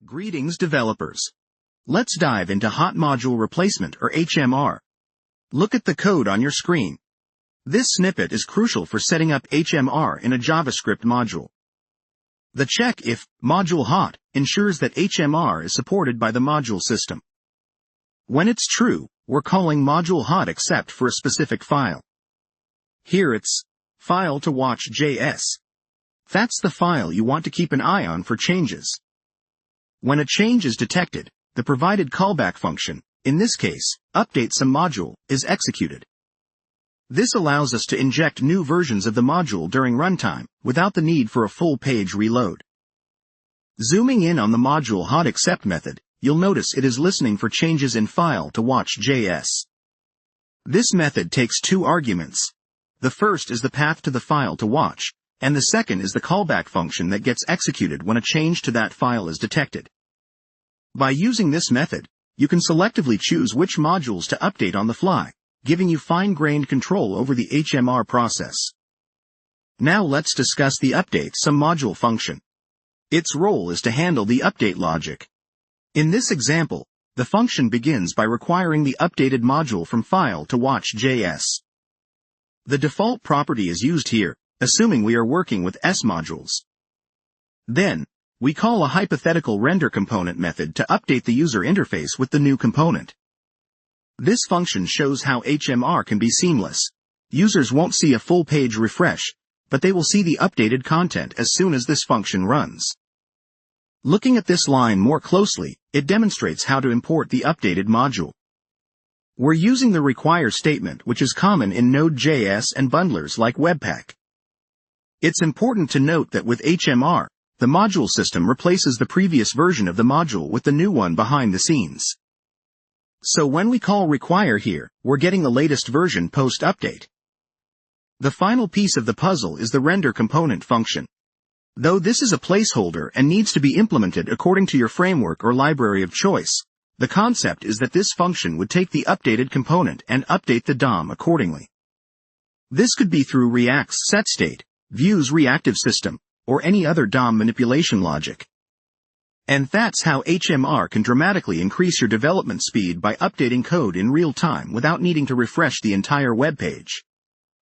Greetings developers. Let's dive into Hot Module Replacement or HMR. Look at the code on your screen. This snippet is crucial for setting up HMR in a JavaScript module. The check if module hot ensures that HMR is supported by the module system. When it's true, we're calling module hot except for a specific file. Here it's file to watch.js. That's the file you want to keep an eye on for changes. When a change is detected, the provided callback function, in this case, update some module, is executed. This allows us to inject new versions of the module during runtime, without the need for a full page reload. Zooming in on the module hot except method, you'll notice it is listening for changes in file to watch.js. This method takes two arguments. The first is the path to the file to watch, and the second is the callback function that gets executed when a change to that file is detected. By using this method, you can selectively choose which modules to update on the fly, giving you fine-grained control over the HMR process. Now let's discuss the update some module function. Its role is to handle the update logic. In this example, the function begins by requiring the updated module from file to watch.js. The default property is used here, assuming we are working with S modules. Then, we call a hypothetical render component method to update the user interface with the new component. This function shows how HMR can be seamless. Users won't see a full page refresh, but they will see the updated content as soon as this function runs. Looking at this line more closely, it demonstrates how to import the updated module. We're using the require statement, which is common in Node.js and bundlers like Webpack. It's important to note that with HMR, the module system replaces the previous version of the module with the new one behind the scenes. So when we call require here, we're getting the latest version post-update. The final piece of the puzzle is the render component function. Though this is a placeholder and needs to be implemented according to your framework or library of choice, the concept is that this function would take the updated component and update the DOM accordingly. This could be through React's setState, Vue's reactive system, or any other DOM manipulation logic. And that's how HMR can dramatically increase your development speed by updating code in real time without needing to refresh the entire web page.